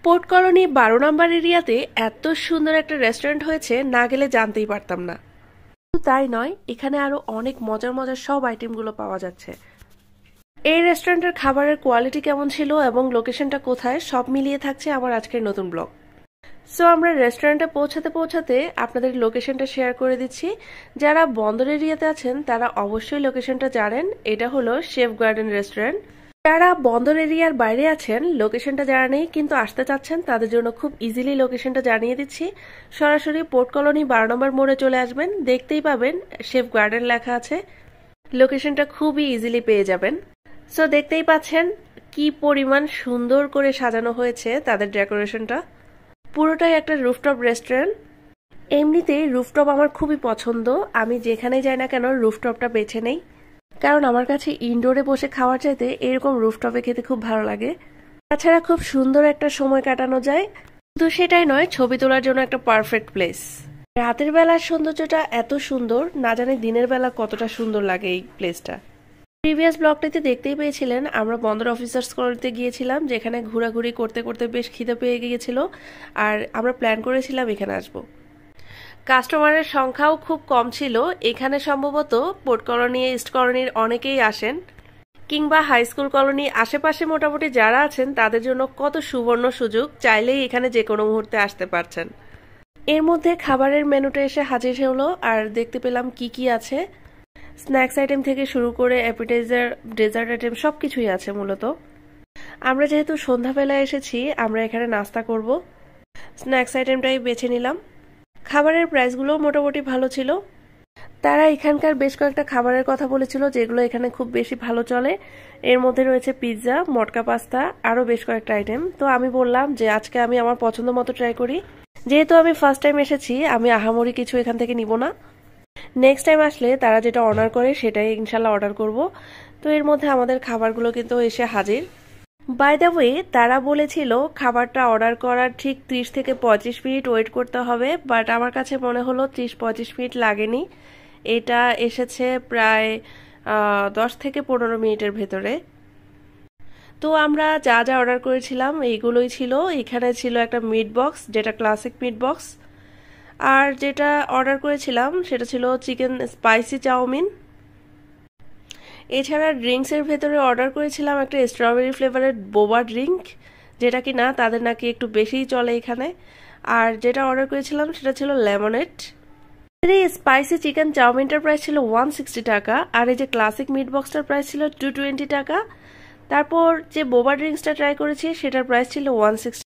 Port colony ১২ নম্বর এরিয়াতে এত সুন্দর একটা রেস্টুরেন্ট হয়েছে, না গেলে জানতেই পারতাম না। শুধু তাই নয়, এখানে আরো অনেক মজার মজার সব আইটেমগুলো পাওয়া যাচ্ছে। এই রেস্টুরেন্টের খাবারের কোয়ালিটি কেমন ছিল এবং লোকেশনটা কোথায়, সব মিলিয়ে থাকছে আমার আজকের নতুন ব্লগ। সো আমরা রেস্টুরেন্টে পৌঁছাতে পৌঁছাতে আপনাদের লোকেশনটা শেয়ার করে দিচ্ছি। যারা বন্দর এরিয়াতে আছেন তারা অবশ্যই লোকেশনটা জানেন। এটা হলো শেফ গার্ডেন রেস্টুরেন্ট। যারা বন্দর এরিয়ার বাইরে আছেন, লোকেশনটা জানা নেই কিন্তু আসতে চাচ্ছেন, তাদের জন্য খুব ইজিলি লোকেশনটা জানিয়ে দিচ্ছি। সরাসরি পোর্ট কলোনি ১২ নম্বর মোড়ে চলে আসবেন, দেখতেই পাবেন শেফ গার্ডেন লেখা আছে। লোকেশনটা খুবই ইজিলি পেয়ে যাবেন। সো দেখতেই পাচ্ছেন কি পরিমাণ সুন্দর করে সাজানো হয়েছে তাদের ডেকোরেশনটা। পুরোটাই একটা রুফটপ রেস্টুরেন্ট। এমনিতেই রুফটপ আমার খুবই পছন্দ। আমি যেখানে যাই না কেন রুফটপটা বেছে নেই, কারণ আমার কাছে ইনডোরে বসে খাওয়ার চাইতে এরকম রুফটপে খেতে খুব ভালো লাগে। তাছাড়া খুব সুন্দর একটা সময় কাটানো যায়। শুধু সেটাই নয়, ছবি তোলার জন্য একটা পারফেক্ট প্লেস। রাতের বেলার সৌন্দর্যটা এত সুন্দর, না জানি দিনের বেলা কতটা সুন্দর লাগে এই প্লেসটা। প্রিভিয়াস ব্লগটিতে দেখতেই পেয়েছিলেন আমরা বন্দর অফিসার্স কলোনিতে গিয়েছিলাম, যেখানে ঘোরাঘুরি করতে করতে বেশ খিদে পেয়ে গিয়েছিল, আর আমরা প্ল্যান করেছিলাম এখানে আসব। কাস্টমারের সংখ্যাও খুব কম ছিল। এখানে সম্ভবত পোর্ট কলোনি, ইস্ট কলোনির অনেকেই আসেন, কিংবা হাই স্কুল কলোনি আশেপাশে মোটামুটি যারা আছেন তাদের জন্য কত সুবর্ণ সুযোগ, চাইলেই এখানে যে কোনো মুহূর্তে আসতে পারছেন। এর মধ্যে খাবারের মেনুটা এসে হাজির হলো, আর দেখতে পেলাম কি কি আছে। স্ন্যাক্স আইটেম থেকে শুরু করে অ্যাপিটাইজার, ডেজার্ট আইটেম সবকিছুই আছে মূলত। আমরা যেহেতু সন্ধ্যাবেলায় এসেছি, আমরা এখানে নাস্তা করব। স্ন্যাক্স আইটেমটাই বেছে নিলাম। খাবারের প্রাইসগুলো মোটামুটি ভালো ছিল। তারা এখানকার বেশ কয়েকটা খাবারের কথা বলেছিল যেগুলো এখানে খুব বেশি ভালো চলে। এর মধ্যে রয়েছে পিৎজা, মটকা পাস্তা, আরও বেশ কয়েকটা আইটেম। তো আমি বললাম যে আজকে আমি আমার পছন্দ মতো ট্রাই করি। যেহেতু আমি ফার্স্ট টাইম এসেছি, আমি আহামরি কিছু এখান থেকে নিব না। নেক্সট টাইম আসলে তারা যেটা অর্ডার করে সেটাই ইনশাল্লাহ অর্ডার করব। তো এর মধ্যে আমাদের খাবারগুলো কিন্তু এসে হাজির। বাই দ্য ওয়ে, তারা বলেছিল খাবারটা অর্ডার করার ঠিক 30 থেকে 35 মিনিট ওয়েট করতে হবে, বাট আমার কাছে মনে হলো 30-35 মিনিট লাগেনি। এটা এসেছে প্রায় 10 থেকে 15 মিনিটের ভেতরে। তো আমরা যা যা অর্ডার করেছিলাম এইগুলোই ছিল। এখানে ছিল একটা মিট বক্স, যেটা ক্লাসিক মিট বক্স, আর যেটা অর্ডার করেছিলাম সেটা ছিল চিকেন স্পাইসি চাউমিন। এছাড়া ড্রিঙ্কসের ভেতরে অর্ডার করেছিলাম একটা স্ট্রবেরি ফ্লেভারের বোবা ড্রিঙ্ক, যেটা কি না তাদের নাকি একটু বেশিই চলে এখানে। আর যেটা অর্ডার করেছিলাম সেটা ছিল লেমনেড। এই স্পাইসি চিকেন চাউমিনটার প্রাইস ছিল 160 টাকা, আর এই যে ক্লাসিক মিট বক্সটার প্রাইস ছিল 220 টাকা। তারপর যে বোবা ড্রিঙ্কসটা ট্রাই করেছি সেটার প্রাইস ছিল 160